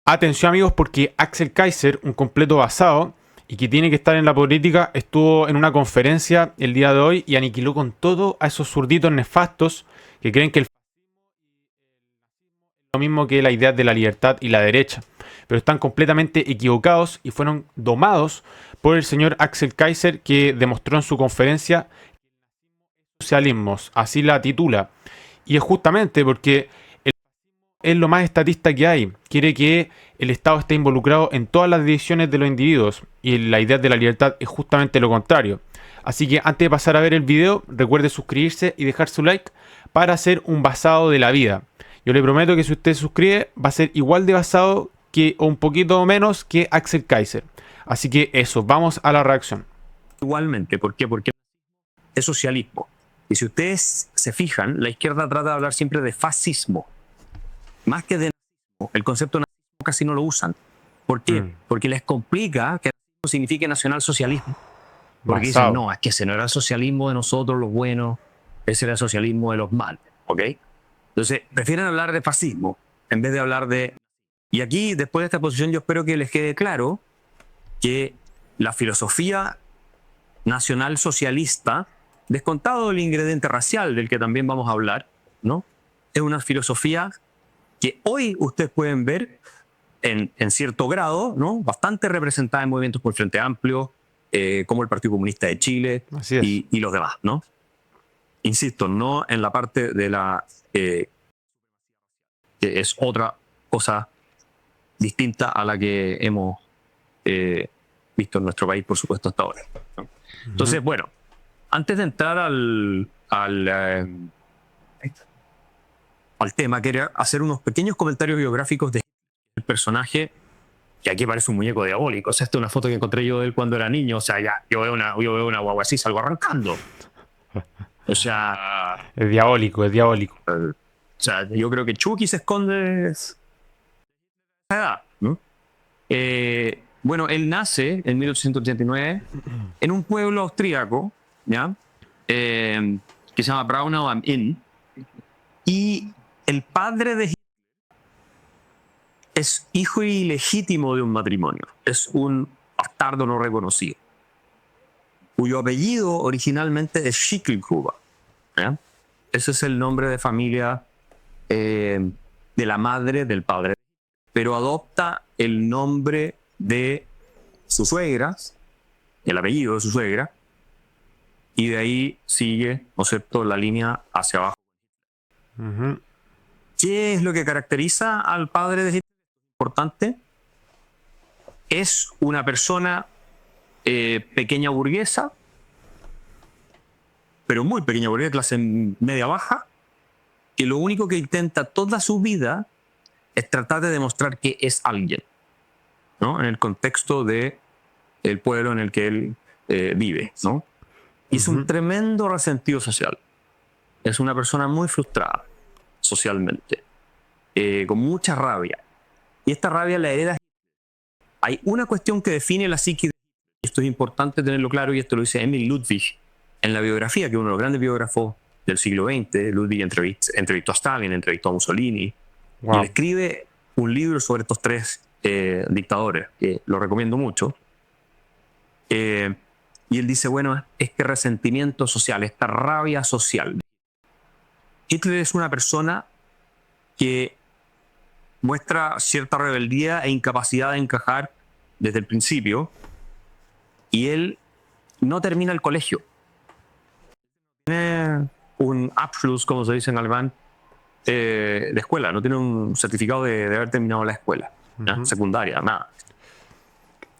Atención amigos, porque Axel Kaiser, un completo basado y que tiene que estar en la política, estuvo en una conferencia el día de hoy y aniquiló con todo a esos zurditos nefastos que creen que el fascismo es lo mismo que la idea de la libertad y la derecha. Pero están completamente equivocados y fueron domados por el señor Axel Kaiser, que demostró en su conferencia socialismos, así la titula. Y es justamente porque es lo más estatista que hay. Quiere que el Estado esté involucrado en todas las decisiones de los individuos. Y la idea de la libertad es justamente lo contrario. Así que antes de pasar a ver el video, recuerde suscribirse y dejar su like para hacer un basado de la vida. Yo le prometo que si usted se suscribe, va a ser igual de basado que, o un poquito menos que Axel Kaiser. Así que eso, vamos a la reacción. Igualmente, ¿por qué? Porque es socialismo. Y si ustedes se fijan, la izquierda trata de hablar siempre de fascismo, más que de nazismo. El concepto de nazismo casi no lo usan. ¿Por qué? Porque les complica que nazismo signifique nacionalsocialismo. Porque dicen, no, es que ese no era el socialismo de nosotros los buenos, ese era el socialismo de los malos, ¿ok? Entonces, prefieren hablar de fascismo en vez de hablar de... Y aquí, después de esta exposición, yo espero que les quede claro que la filosofía nacional socialista, descontado el ingrediente racial del que también vamos a hablar, ¿no? Es una filosofía que hoy ustedes pueden ver en cierto grado, ¿no? Bastante representada en movimientos por el Frente Amplio, como el Partido Comunista de Chile y los demás, ¿no? Insisto, no en la parte de la... que es otra cosa distinta a la que hemos visto en nuestro país, por supuesto, hasta ahora, ¿no? Entonces, bueno, antes de entrar al tema, quería hacer unos pequeños comentarios biográficos del personaje, que aquí parece un muñeco diabólico. O sea, esta es una foto que encontré yo de él cuando era niño. O sea, ya, yo veo una guagua así, salgo arrancando. O sea... Es diabólico, es diabólico. O sea, yo creo que Chucky se esconde esa edad, ¿no? Bueno, él nace en 1889 en un pueblo austríaco, ¿ya? Que se llama Braunau am Inn. Y el padre de Hitler es hijo ilegítimo de un matrimonio. Es un bastardo no reconocido, cuyo apellido originalmente es Schicklgruber, ¿ya? Ese es el nombre de familia de la madre del padre, pero adopta el nombre de su suegra, el apellido de su suegra, y de ahí sigue, ¿no es cierto?, la línea hacia abajo. ¿Qué es lo que caracteriza al padre de Hitler? Importante. Es una persona pequeña burguesa, pero muy pequeña burguesa, clase media baja, que lo único que intenta toda su vida es tratar de demostrar que es alguien, ¿no? En el contexto del pueblo en el que él vive, ¿no? Y es un tremendo resentido social. Es una persona muy frustrada socialmente, con mucha rabia. Y esta rabia la hereda. Hay una cuestión que define la psique, y esto es importante tenerlo claro, y esto lo dice Emil Ludwig en la biografía, que es uno de los grandes biógrafos del siglo XX. Ludwig entrevistó a Stalin, entrevistó a Mussolini, y él escribe un libro sobre estos tres dictadores, que lo recomiendo mucho. Y él dice, bueno, este resentimiento social, esta rabia social. Hitler es una persona que muestra cierta rebeldía e incapacidad de encajar desde el principio, y él no termina el colegio. Tiene un Abschluss, como se dice en alemán, de escuela, no tiene un certificado de haber terminado la escuela, secundaria, nada.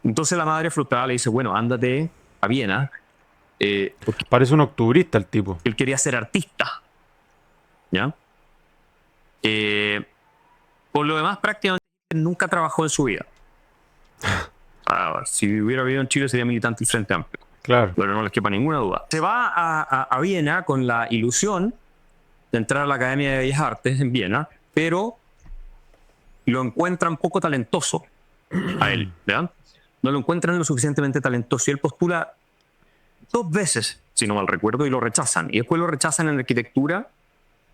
Entonces la madre frustrada le dice, bueno, ándate a Viena. Parece un octubrista el tipo. Él quería ser artista, ¿ya? Por lo demás, prácticamente nunca trabajó en su vida. Si hubiera vivido en Chile sería militante del Frente Amplio. Claro. Pero no les quepa ninguna duda. Se va a Viena con la ilusión de entrar a la Academia de Bellas Artes en Viena, pero lo encuentran poco talentoso a él, ¿verdad? No lo encuentran lo suficientemente talentoso, y él postula 2 veces, si no mal recuerdo, y lo rechazan. Y después lo rechazan en arquitectura,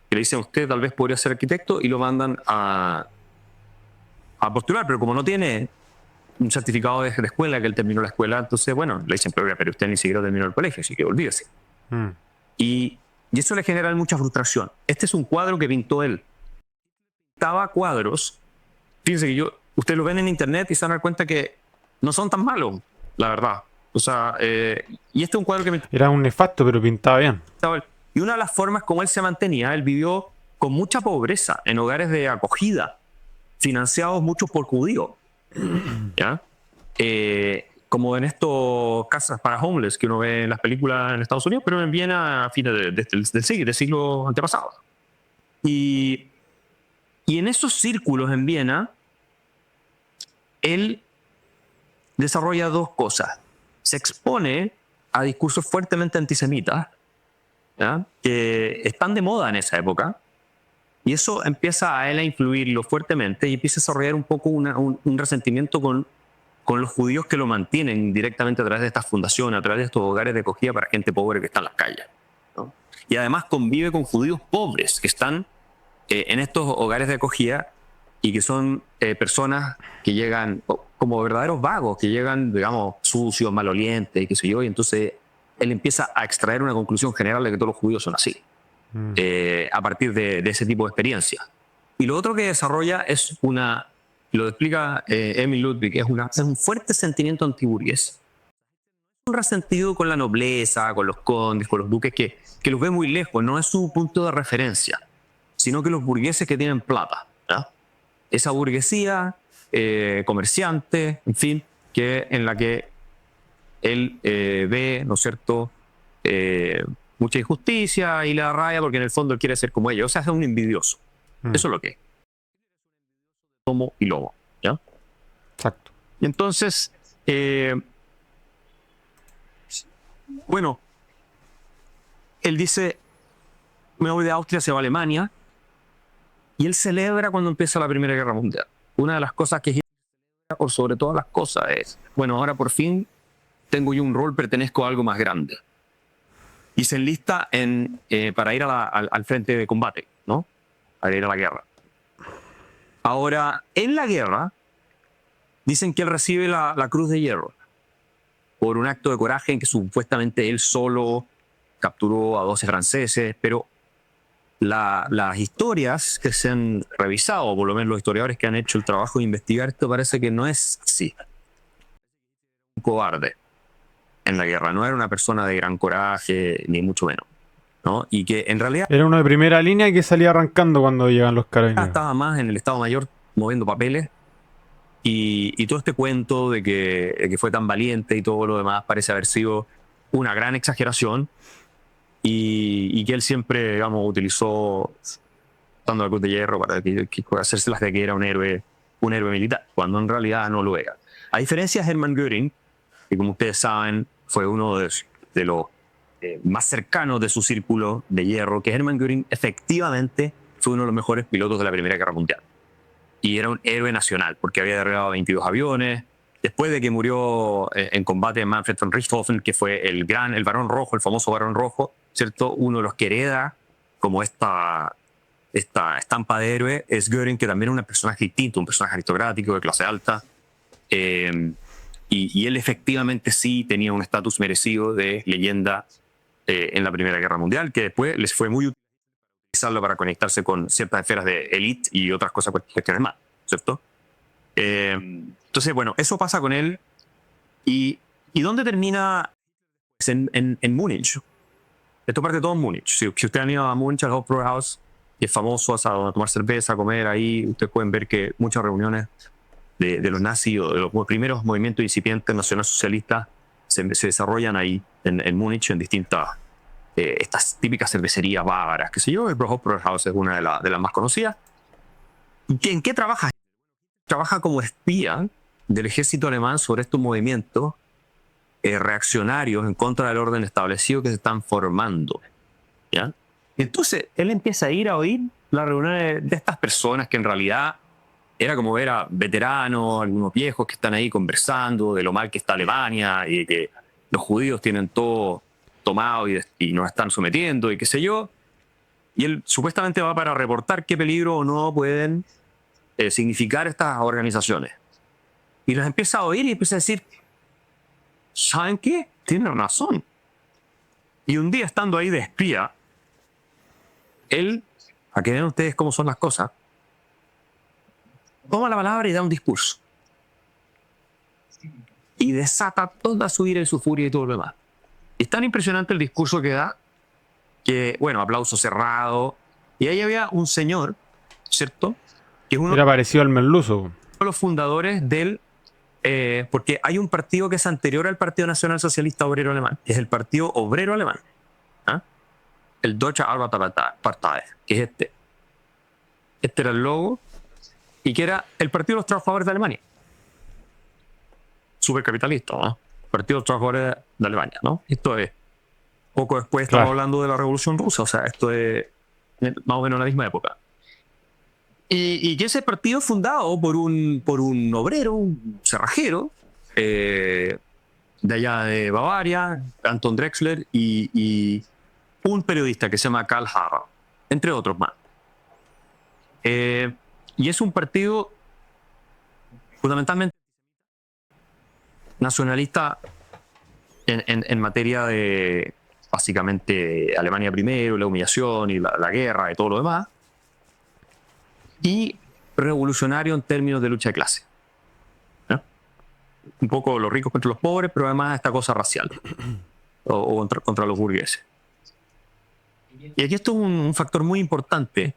que le dicen, usted tal vez podría ser arquitecto, y lo mandan a a postular, pero como no tiene un certificado de escuela, que él terminó la escuela, entonces, bueno, le dicen, pero usted ni siquiera terminó el colegio, así que olvídese. Mm. Y eso le genera mucha frustración. Este es un cuadro que pintó él. Pintaba cuadros, fíjense que ustedes lo ven en internet y se van a dar cuenta que no son tan malos, la verdad. O sea, y este es un cuadro que Era un nefasto, pero pintaba bien. pintaba él. Y una de las formas como él se mantenía, él vivió con mucha pobreza en hogares de acogida, financiados muchos por judíos. ¿Ya? Como en estos casas para homeless que uno ve en las películas en Estados Unidos, pero en Viena a fines del siglo antepasado. Y en esos círculos en Viena, él desarrolla dos cosas. Se expone a discursos fuertemente antisemitas, ¿ya? Que están de moda en esa época, y eso empieza a él a influirlo fuertemente y empieza a desarrollar un poco un resentimiento con los judíos que lo mantienen directamente a través de estas fundaciones, a través de estos hogares de acogida para gente pobre que está en las calles, ¿no? Y además convive con judíos pobres que están en estos hogares de acogida y que son personas que llegan como verdaderos vagos, que llegan, digamos, sucios, malolientes y qué sé yo, y entonces él empieza a extraer una conclusión general de que todos los judíos son así, a partir de ese tipo de experiencia. Y lo otro que desarrolla es lo explica Emil Ludwig, es un fuerte sentimiento antiburgués. Un resentido con la nobleza, con los condes, con los duques, que los ve muy lejos, no es su punto de referencia, sino que los burgueses que tienen plata, ¿ya? Esa burguesía, comerciante, en fin, en la que él ve, ¿no es cierto?, mucha injusticia y la raya porque en el fondo él quiere ser como ellos. O sea, es un envidioso. Eso es lo que es. Tomo y lobo, ¿ya? Exacto. Y entonces, bueno, él dice, me voy de Austria, se va a Alemania, y él celebra cuando empieza la Primera Guerra Mundial. Una de las cosas que por sobre todas las cosas es, bueno, ahora por fin tengo yo un rol, pertenezco a algo más grande. Y se enlista para ir al frente de combate, ¿no? Para ir a la guerra. Ahora, en la guerra, dicen que él recibe la Cruz de Hierro por un acto de coraje en que supuestamente él solo capturó a 12 franceses, pero las historias que se han revisado, o por lo menos los historiadores que han hecho el trabajo de investigar esto, parece que no es así. Un cobarde en la guerra, no era una persona de gran coraje, ni mucho menos, ¿no? Y que en realidad Era uno de primera línea que salía arrancando cuando llegan los carabineros. estaba más en el Estado Mayor moviendo papeles, y todo este cuento de que fue tan valiente y todo lo demás parece haber sido una gran exageración, y que él siempre, digamos, utilizó dando la Cruz de Hierro para hacérselas de que era un héroe militar, cuando en realidad no lo era. A diferencia de Hermann Göring, que como ustedes saben fue uno de los más cercanos de su círculo de hierro, que Hermann Göring efectivamente fue uno de los mejores pilotos de la Primera Guerra Mundial. Y era un héroe nacional, porque había derribado 22 aviones. Después de que murió en combate Manfred von Richthofen, que fue el Barón Rojo, el famoso Barón Rojo, ¿cierto? Uno de los que hereda como esta estampa de héroe es Göring, que también era un personaje distinto, un personaje aristocrático de clase alta. Y él efectivamente sí tenía un estatus merecido de leyenda en la Primera Guerra Mundial, que después les fue muy útil utilizarlo para conectarse con ciertas esferas de élite y otras cosas, cuestiones más, ¿cierto? Entonces, bueno, eso pasa con él. ¿Y dónde termina? Pues en Múnich. Esto parte todo en Múnich. Si ustedes han ido a Múnich, al Hofbräuhaus, que es famoso, a tomar cerveza, a comer ahí, ustedes pueden ver que muchas reuniones de los nazis o de los primeros movimientos incipientes nacionalsocialistas se desarrollan ahí en Múnich, en distintas, estas típicas cervecerías bávaras, qué sé yo. El Hofbräuhaus es una de las más conocidas. ¿En qué trabaja? Trabaja como espía del ejército alemán sobre estos movimientos reaccionarios en contra del orden establecido que se están formando, ¿ya? Entonces él empieza a ir a oír las reuniones de estas personas que en realidad era como ver a veteranos, algunos viejos que están ahí conversando de lo mal que está Alemania y que los judíos tienen todo tomado y nos están sometiendo y qué sé yo. Y él supuestamente va para reportar qué peligro o no pueden significar estas organizaciones. Y las empieza a oír y empieza a decir, ¿saben qué? Tienen razón. Y un día, estando ahí de espía, él, a que vean ustedes cómo son las cosas, toma la palabra y da un discurso. Y desata toda su ira y su furia y todo lo demás. Es tan impresionante el discurso que da, que, bueno, aplauso cerrado. Y ahí había un señor, ¿cierto? Que es uno Era parecido al merluzo. de los fundadores del... porque hay un partido que es anterior al Partido Nacional Socialista Obrero Alemán. Es el Partido Obrero Alemán. ¿Ah? El Deutsche Arbeiterpartei, que es este. Este era el logo. Y que era el Partido de los Trabajadores de Alemania. Supercapitalista, ¿no? Partido de los Trabajadores de Alemania, ¿no? Esto es... Poco después estamos Claro. hablando de la Revolución Rusa. O sea, esto es más o menos la misma época. Y que ese partido fundado por un obrero, un cerrajero, de allá de Bavaria, Anton Drexler, y un periodista que se llama Karl Harrer, entre otros más. Y es un partido fundamentalmente nacionalista en materia de, básicamente, Alemania primero, la humillación y la guerra y todo lo demás, y revolucionario en términos de lucha de clase. ¿No? Un poco los ricos contra los pobres, pero además esta cosa racial, o contra los burgueses. Y aquí esto es un factor muy importante.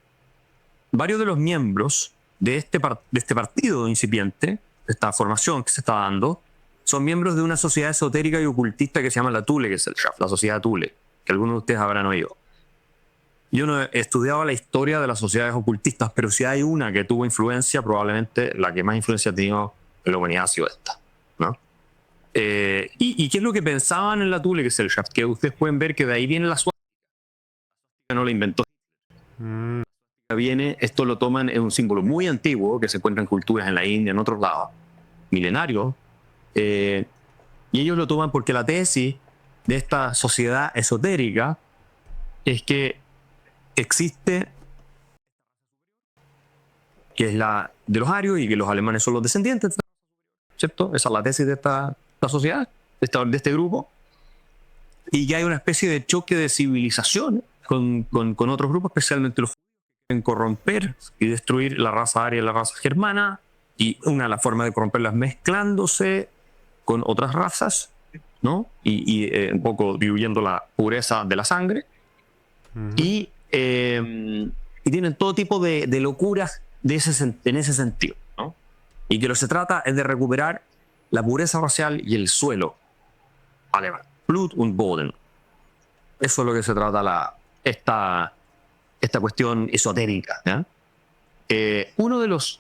Varios de los miembros de este partido incipiente, de esta formación que se está dando, son miembros de una sociedad esotérica y ocultista que se llama la Thule Gesellschaft, la sociedad Thule, que algunos de ustedes habrán oído. Yo no he estudiado la historia de las sociedades ocultistas, pero si hay una que tuvo influencia, probablemente la que más influencia ha tenido en la humanidad ha sido esta, ¿no? ¿Y qué es lo que pensaban en la Thule Gesellschaft? Que ustedes pueden ver que de ahí viene la suástica, no la inventó. Esto lo toman, es un símbolo muy antiguo que se encuentra en culturas en la India, en otros lados, milenarios, y ellos lo toman porque la tesis de esta sociedad esotérica es que existe, que es la de los arios y que los alemanes son los descendientes, ¿cierto? Esa es la tesis de esta sociedad, de este grupo, y que hay una especie de choque de civilización con otros grupos, especialmente los en corromper y destruir la raza aria y la raza germana, y una de las formas de corromperlas mezclándose con otras razas, ¿no? Y un poco diluyendo la pureza de la sangre. Y tienen todo tipo de locuras en ese sentido, ¿no? Y que lo que se trata es de recuperar la pureza racial y el suelo alemán. Blut und Boden. Eso es lo que se trata esta cuestión esotérica, ¿ya? Uno de los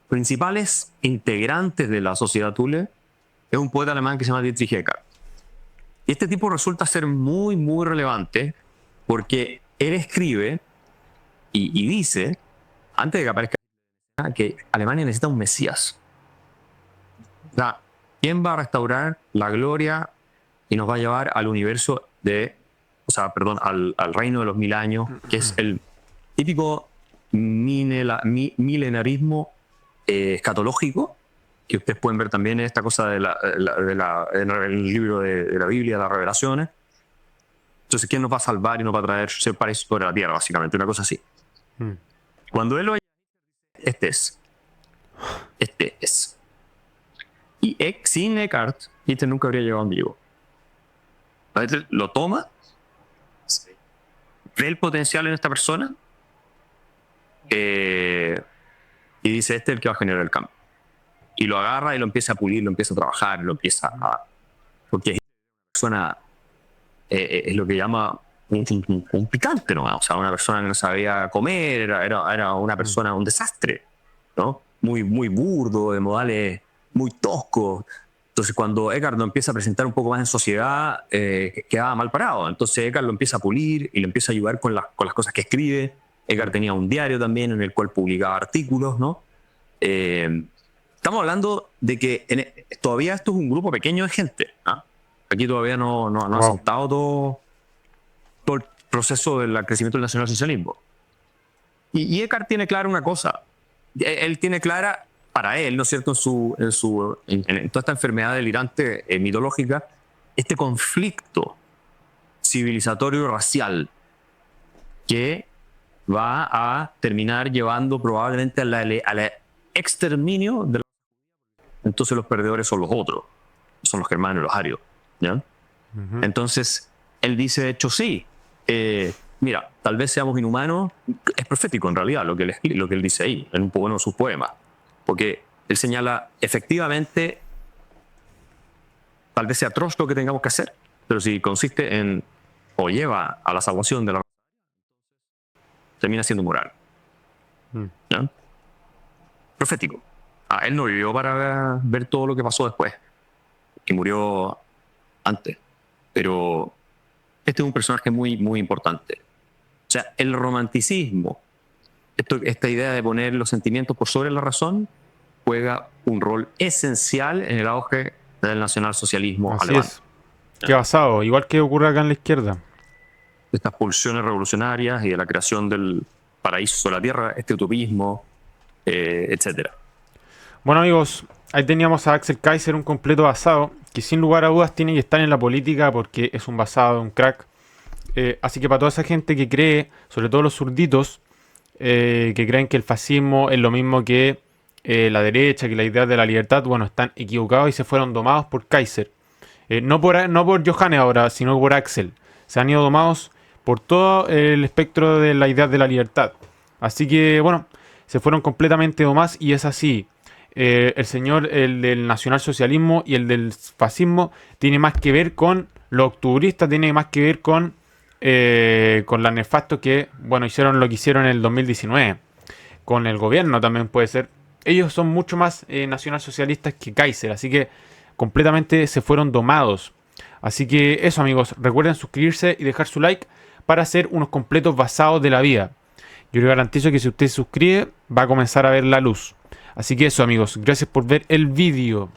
principales integrantes de la sociedad Thule es un poeta alemán que se llama Dietrich Eckart. Y este tipo resulta ser muy, muy relevante porque él escribe y dice, antes de que aparezca, que Alemania necesita un Mesías. O sea, ¿quién va a restaurar la gloria y nos va a llevar al universo al reino de los 1000 años, que es el típico milenarismo escatológico, que ustedes pueden ver también en esta cosa en el libro de la Biblia, las revelaciones. Entonces, ¿quién nos va a salvar y nos va a traer ser paraíso sobre la tierra, básicamente? Una cosa así. Cuando él lo este es. Y sin Eckart, este nunca habría llegado a donde llegó. Lo toma, ve el potencial en esta persona y dice, este es el que va a generar el cambio. Y lo agarra y lo empieza a pulir, lo empieza a trabajar, porque es una persona, es lo que llama un picante, ¿no? O sea, una persona que no sabía comer, era una persona, un desastre, ¿no? Muy, muy burdo, de modales muy toscos. Entonces, cuando Eckart lo empieza a presentar un poco más en sociedad, quedaba mal parado. Entonces, Eckart lo empieza a pulir y lo empieza a ayudar con las cosas que escribe. Eckart tenía un diario también en el cual publicaba artículos, ¿no? Estamos hablando de que todavía esto es un grupo pequeño de gente, ¿ah? Aquí todavía no ha saltado todo el proceso del crecimiento del nacionalsocialismo. Y Eckart tiene claro una cosa, él tiene clara, para él, ¿no es cierto?, en toda esta enfermedad delirante mitológica, este conflicto civilizatorio racial que va a terminar llevando probablemente al exterminio de los... Entonces los perdedores son los otros, son los germanos y los arios, ¿ya? Entonces él dice, de hecho, sí, mira, tal vez seamos inhumanos. Es profético en realidad lo que él dice ahí, en uno de sus poemas, porque él señala, efectivamente, tal vez sea atroz lo que tengamos que hacer, pero si consiste en, o lleva a la salvación de la... termina siendo moral. ¿Ya? Profético. Él no vivió para ver todo lo que pasó después, que murió antes, pero este es un personaje muy, muy importante. O sea, el romanticismo, esta idea de poner los sentimientos por sobre la razón, juega un rol esencial en el auge del nacionalsocialismo Así alemán. es. Qué basado, igual que ocurre acá en la izquierda. Estas pulsiones revolucionarias y de la creación del paraíso sobre la tierra, este utopismo, etcétera. Bueno, amigos, ahí teníamos a Axel Kaiser, un completo basado, que sin lugar a dudas tiene que estar en la política porque es un basado, un crack. Así que para toda esa gente que cree, sobre todo los zurditos, que creen que el fascismo es lo mismo que la derecha, que la idea de la libertad, bueno, están equivocados y se fueron domados por Kaiser. No por Johannes ahora, sino por Axel. Se han ido domados por todo el espectro de la idea de la libertad. Así que, bueno, se fueron completamente domados y es así. El señor, el del nacionalsocialismo y el del fascismo, tiene más que ver con los octubristas, tiene más que ver con la nefastos que, bueno, hicieron lo que hicieron en el 2019. Con el gobierno también puede ser. Ellos son mucho más nacionalsocialistas que Kaiser, así que completamente se fueron domados. Así que eso, amigos, recuerden suscribirse y dejar su like para hacer unos completos basados de la vida. Yo les garantizo que si usted se suscribe va a comenzar a ver la luz. Así que eso, amigos, gracias por ver el vídeo.